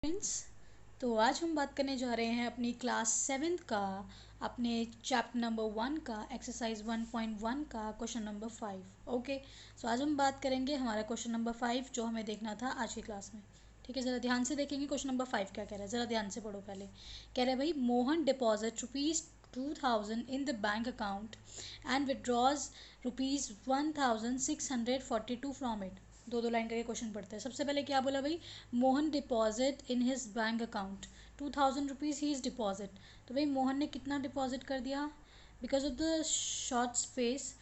Friends, तो आज हम बात करने जा रहे हैं अपनी क्लास 7th का अपने चैप्टर नंबर 1 का एक्सरसाइज 1.1 का क्वेश्चन नंबर 5। ओके, सो आज हम बात करेंगे हमारा क्वेश्चन नंबर 5 जो हमें देखना था आज की क्लास में। ठीक है, ज़रा ध्यान से देखेंगे क्वेश्चन नंबर 5 क्या कह रहा है, ज़रा ध्यान से पढ़ो। पहले कह रहा है भाई Mohan deposit ₹2000 in the bank account and withdraws ₹1642 from it. दो दो लाइन करके क्वेश्चन पढ़ते हैं। सबसे पहले क्या बोला भाई, Mohan deposit in his bank account ₹2000 he is deposit. तो भाई मोहन ने कितना डिपॉजिट कर दिया, because of the short space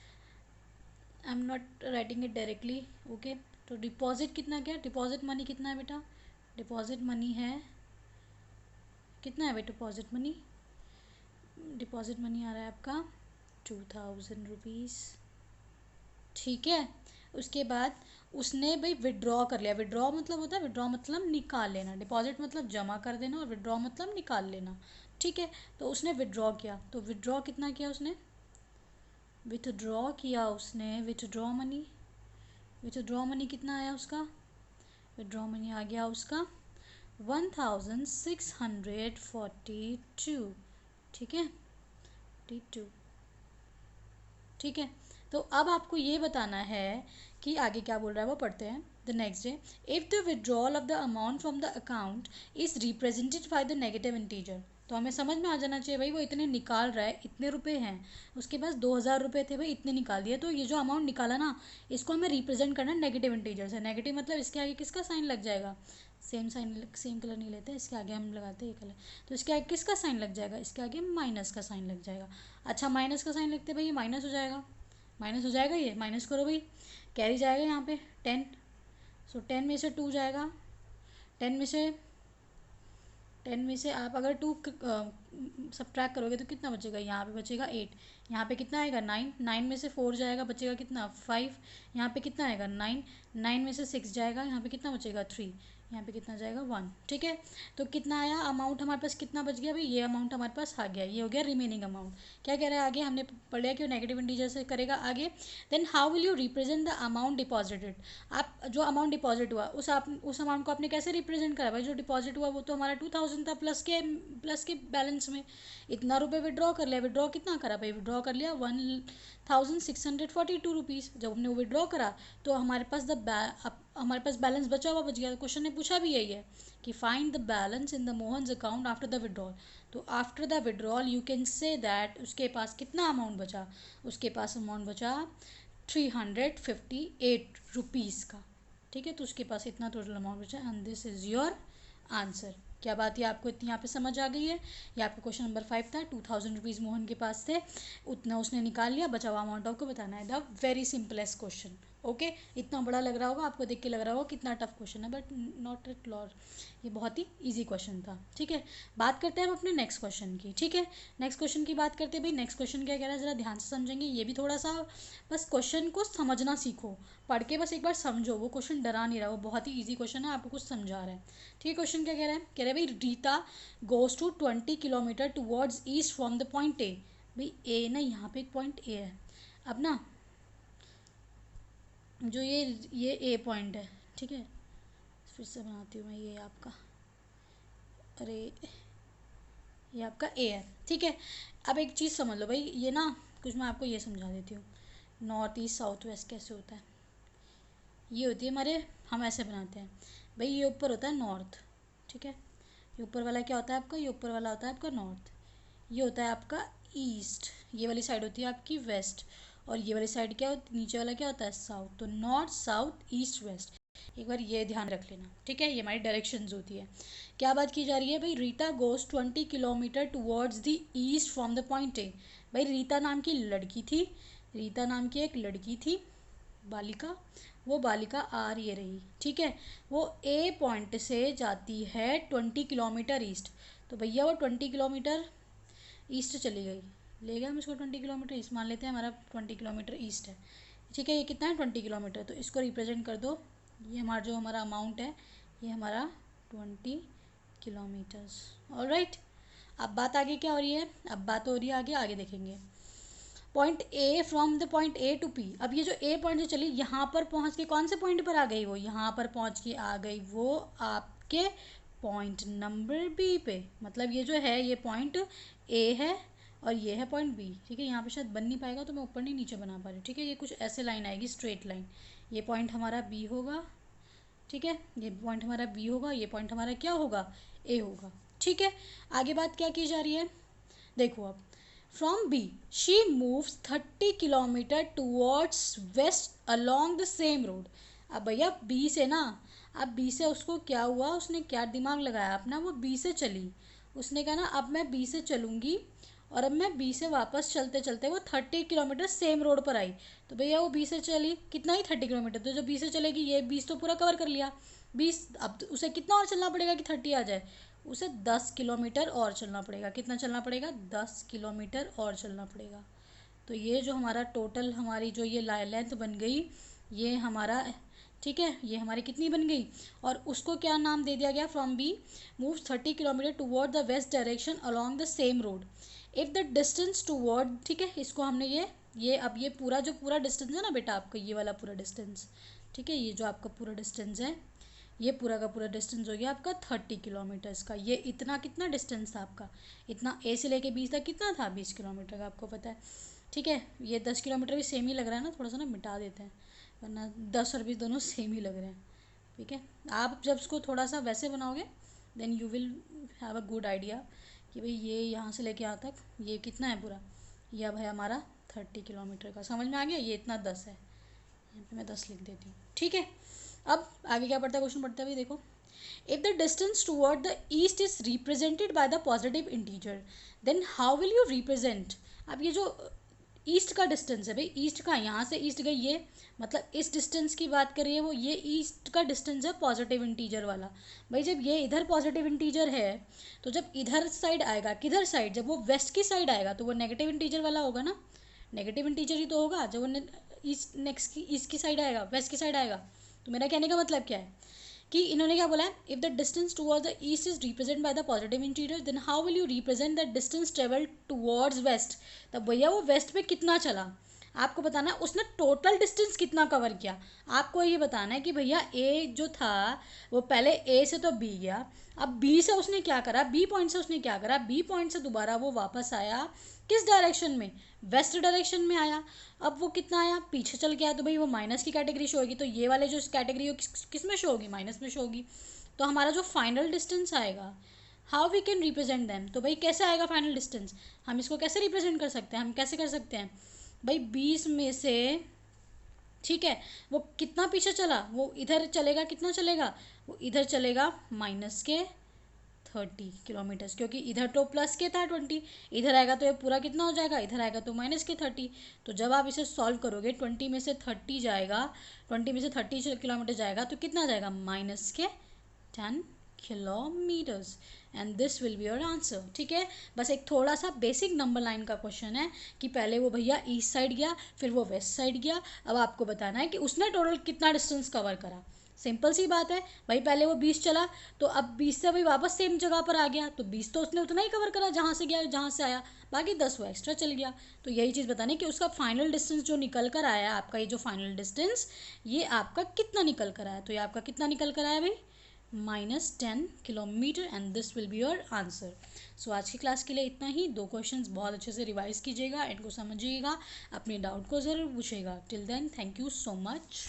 I am not writing it directly. Okay, तो डिपॉजिट कितना, क्या डिपॉजिट मनी कितना है बेटा, डिपॉजिट मनी है कितना है बेटा, डिपॉजिट मनी आ रहा है आपका ₹2000। ठीक है, उसके बाद उसने भाई विड्रॉ कर लिया। विड्रॉ मतलब होता है, विड्रॉ मतलब निकाल लेना, डिपॉजिट मतलब जमा कर देना और विड्रॉ मतलब निकाल लेना। ठीक है, तो उसने विड्रॉ किया, तो विड्रॉ कितना किया उसने, विथड्रॉ मनी कितना आया उसका, विड्रॉ मनी आ गया उसका 1642। ठीक है, 42। ठीक है, तो अब आपको ये बताना है कि आगे क्या बोल रहा है वो पढ़ते हैं। The next day, if the withdrawal of the amount from the account is represented by the negative integer. तो हमें समझ में आ जाना चाहिए भाई वो इतने निकाल रहा है, इतने रुपए हैं उसके पास, 2000 थे भाई, इतने निकाल दिए। तो ये जो अमाउंट निकाला ना, इसको हमें रिप्रेजेंट करना नेगेटिव इंटीजर से। नेगेटिव मतलब इसके आगे किसका साइन लग जाएगा, सेम कलर नहीं लेते, इसके आगे हम लगाते हैं ये कलर। तो इसके आगे किसका साइन लग जाएगा, इसके आगे माइनस का साइन लग जाएगा। अच्छा, माइनस का साइन लगते भाई ये माइनस हो जाएगा, माइनस हो जाएगा, ये माइनस करो भाई, कैरी जाएगा यहाँ पे 10। सो 10 में से 2 जाएगा, 10 में से 10 में से आप अगर 2 सब्ट्रैक्ट करोगे तो कितना बचेगा, यहाँ पे बचेगा 8, यहाँ पे कितना आएगा 9, 9 में से 4 जाएगा, बचेगा कितना 5, यहाँ पे कितना आएगा 9, 9 में से 6 जाएगा, यहाँ पे कितना बचेगा 3, यहाँ पे कितना जाएगा 1। ठीक है, तो कितना आया अमाउंट हमारे पास, कितना बच गया भाई, ये अमाउंट हमारे पास आ गया, ये हो गया रिमेनिंग अमाउंट। क्या कह रहा है आगे, हमने पढ़ लिया कि वो नेगेटिव इंटीजर से करेगा आगे। Then how will you represent the amount deposited. आप जो अमाउंट डिपॉजिट हुआ उस अमाउंट को आपने कैसे रिप्रेजेंट करा भाई, जो डिपॉजिट हुआ वो तो हमारा 2000 था, प्लस के बैलेंस में इतना रुपये विड्रॉ कर लिया। विड्रॉ कितना करा भाई, विड्रॉ कर लिया ₹1642। जब हमने वो विड्रॉ करा तो हमारे पास बैलेंस बचा हुआ बच गया। क्वेश्चन ने पूछा भी यही है कि find the balance in the Mohan's account after the withdrawal. तो after the withdrawal you can say that उसके पास कितना अमाउंट बचा, उसके पास अमाउंट बचा ₹358 का। ठीक है, तो उसके पास इतना टोटल अमाउंट बचा and this is your answer. क्या बात है आपको इतनी यहाँ पे समझ आ गई है। ये आपका क्वेश्चन नंबर 5 था। ₹2000 मोहन के पास थे, उतना उसने निकाल लिया, बचा हुआ अमाउंट आपको बताना है। The very simplest question. Okay, इतना बड़ा लग रहा होगा आपको, देख के लग रहा होगा कितना टफ क्वेश्चन है, बट नॉट एट लॉर, ये बहुत ही ईजी क्वेश्चन था। ठीक है, बात करते हैं हम अपने नेक्स्ट क्वेश्चन की। ठीक है, नेक्स्ट क्वेश्चन की बात करते हैं भाई। नेक्स्ट क्वेश्चन क्या कह रहा है, ज़रा ध्यान से समझेंगे। ये भी थोड़ा सा बस क्वेश्चन को समझना सीखो, पढ़ के बस एक बार समझो। वो क्वेश्चन डरा नहीं रहा, वो बहुत ही ईजी क्वेश्चन है, आपको कुछ समझा रहा है। ठीक है, क्वेश्चन क्या कह रहा है, कह रहा है भाई Rita goes to 20 kilometre towards east from the point A. भाई ए ना, यहाँ पे एक पॉइंट ए है। अब ना जो ये ए पॉइंट है, ठीक है, फिर से बनाती हूँ मैं, ये आपका, अरे ये आपका ए है। ठीक है, अब एक चीज़ समझ लो भाई, ये ना कुछ मैं आपको ये समझा देती हूँ। नॉर्थ ईस्ट साउथ वेस्ट कैसे होता है, ये होती है हमारे, हम ऐसे बनाते हैं भाई, ये ऊपर होता है नॉर्थ। ठीक है, ये ऊपर वाला क्या होता है आपका, ये ऊपर वाला होता है आपका नॉर्थ, ये होता है आपका ईस्ट, ये वाली साइड होती है आपकी वेस्ट, और ये वाली साइड क्या होती, नीचे वाला क्या होता है साउथ। तो नॉर्थ साउथ ईस्ट वेस्ट, एक बार ये ध्यान रख लेना। ठीक है, ये हमारी डायरेक्शंस होती है। क्या बात की जा रही है भाई, Rita goes 20 kilometre towards the east from the point A. भाई रीता नाम की लड़की थी, रीता नाम की एक लड़की थी, बालिका, वो बालिका आ रही रही। ठीक है, वो ए पॉइंट से जाती है 20 किलोमीटर ईस्ट। तो भैया वो 20 किलोमीटर ईस्ट चली गई, ले गया हम इसको 20 किलोमीटर ईस्ट, मान लेते हैं हमारा 20 किलोमीटर ईस्ट है। ठीक है, ये कितना है 20 किलोमीटर, तो इसको रिप्रेजेंट कर दो, ये हमारा जो हमारा अमाउंट है, ये हमारा 20 किलोमीटर्स। ऑलराइट, अब बात आगे क्या हो रही है, अब बात हो रही है आगे, आगे देखेंगे। Point A from the point A to P. अब ये जो ए पॉइंट जो चली, यहाँ पर पहुँच के कौन से पॉइंट पर आ गई, वो यहाँ पर पहुँच के आ गई वो आपके पॉइंट नंबर बी पे, मतलब ये जो है ये पॉइंट ए है और ये है पॉइंट बी, ठीक है। यहाँ पे शायद बन नहीं पाएगा तो मैं ऊपर नहीं नीचे बना पा रही हूँ, ठीक है। ये कुछ ऐसे लाइन आएगी, स्ट्रेट लाइन। ये पॉइंट हमारा बी होगा, ठीक है। ये पॉइंट हमारा बी होगा, ये पॉइंट हमारा क्या होगा, ए होगा, ठीक है। आगे बात क्या की जा रही है, देखो अब from B she moves 30 kilometre towards west along the same road. अब भैया बी से ना, अब बी से उसको क्या हुआ, उसने क्या दिमाग लगाया अपना, वो बी से चली। उसने कहा ना अब मैं बी से चलूँगी, और अब मैं बी से वापस चलते चलते वो 30 किलोमीटर सेम रोड पर आई। तो भैया वो बी से चली कितना ही 30 किलोमीटर, तो जब बी से चलेगी ये 20 तो पूरा कवर कर लिया। 20, अब तो उसे कितना और चलना पड़ेगा कि 30 आ जाए, उसे 10 किलोमीटर और चलना पड़ेगा। कितना चलना पड़ेगा, 10 किलोमीटर और चलना पड़ेगा। तो ये जो हमारा टोटल हमारी जो ये लेंथ बन गई, ये हमारा, ठीक है, ये हमारी कितनी बन गई। और उसको क्या नाम दे दिया गया, from B moves 30 kilometre toward the west direction along the same road if the distance toward, ठीक है। इसको हमने ये अब ये पूरा जो पूरा डिस्टेंस है ना बेटा आपका, ये वाला पूरा डिस्टेंस, ठीक है, ये जो आपका पूरा डिस्टेंस है, ये पूरा का पूरा डिस्टेंस हो गया आपका 30 किलोमीटर्स का। ये इतना कितना डिस्टेंस था आपका, इतना ए से लेके 20 तक कितना था, 20 किलोमीटर का, आपको पता है, ठीक है। ये 10 किलोमीटर भी सेम ही लग रहा है ना, थोड़ा सा ना मिटा देते हैं, वरना 10 और 20 दोनों सेम ही लग रहे हैं, ठीक है। आप जब इसको थोड़ा सा वैसे बनाओगे then you will have a good idea कि भाई ये यहाँ से लेके यहाँ तक ये कितना है पूरा, ये अब है हमारा 30 किलोमीटर का। समझ में आ गया, ये इतना 10 है, यहाँ पे मैं 10 लिख देती हूँ, ठीक है। अब आगे क्या पढ़ता है, क्वेश्चन पढ़ता है भाई, देखो if the distance toward the east is represented by the positive integer then how will you represent. अब ये जो ईस्ट का डिस्टेंस है भाई, ईस्ट का, यहाँ से ईस्ट गई ये, मतलब इस डिस्टेंस की बात कर रही है वो, ये ईस्ट का डिस्टेंस है पॉजिटिव इंटीजर वाला। भाई जब ये इधर पॉजिटिव इंटीजर है तो जब इधर साइड आएगा, किधर साइड, जब वो वेस्ट की साइड आएगा तो वो नेगेटिव इंटीजर वाला होगा ना, नेगेटिव इंटीजर ही तो होगा जब वो ईस्ट नेक्स्ट की ईस्ट की साइड आएगा, वेस्ट की साइड आएगा। तो मेरा कहने का मतलब क्या है कि इन्होंने क्या बोला है, if the distance towards the east is represent by the positive interior then how will you represent the distance travel towards west. तब भैया वो वेस्ट पे कितना चला, आपको बताना है उसने टोटल डिस्टेंस कितना कवर किया। आपको ये बताना है कि भैया ए जो था वो पहले ए से तो बी गया, अब बी से उसने क्या करा, बी पॉइंट से उसने क्या करा, बी पॉइंट से दोबारा वो वापस आया किस डायरेक्शन में, वेस्ट डायरेक्शन में आया। अब वो कितना आया, पीछे चल के आया, तो भाई वो माइनस की कैटेगरी शो होगी, तो ये वाले जो कैटेगरी हो किस में शो होगी, माइनस में शो होगी। तो हमारा जो फाइनल डिस्टेंस आएगा, how we can represent them, तो भाई कैसे आएगा फाइनल डिस्टेंस, हम इसको कैसे रिप्रेजेंट कर सकते हैं, हम कैसे कर सकते हैं भाई, 20 में से, ठीक है, वो कितना पीछे चला, वो इधर चलेगा, कितना चलेगा, वो इधर चलेगा माइनस के 30 किलोमीटर्स, क्योंकि इधर तो प्लस के था 20, इधर आएगा तो ये पूरा कितना हो जाएगा, इधर आएगा तो माइनस के 30। तो जब आप इसे सॉल्व करोगे 20 में से 30 जाएगा, 20 में से 30 किलोमीटर जाएगा तो कितना जाएगा, माइनस के 10 kilometres, and this will be your answer, ठीक है। बस एक थोड़ा सा बेसिक नंबर लाइन का क्वेश्चन है कि पहले वो भैया ईस्ट साइड गया, फिर वो वेस्ट साइड गया, अब आपको बताना है कि उसने टोटल कितना डिस्टेंस कवर करा। सिंपल सी बात है भाई, पहले वो 20 चला तो अब 20 से भाई वापस सेम जगह पर आ गया, तो 20 तो उसने उतना ही कवर करा जहाँ से गया, जहाँ से आया, बाकी 10 वो एक्स्ट्रा चल गया। तो यही चीज़ बताने कि उसका फाइनल डिस्टेंस जो निकल कर आया, आपका ये जो फाइनल डिस्टेंस, ये आपका कितना निकल कर आया, तो ये आपका कितना निकल कर आया भाई, -10 kilometre, and this will be your answer. So आज की क्लास के लिए इतना ही। 2 क्वेश्चंस बहुत अच्छे से रिवाइज कीजिएगा, इनको समझिएगा, अपने डाउट को ज़रूर पूछिएगा। Till then thank you so much.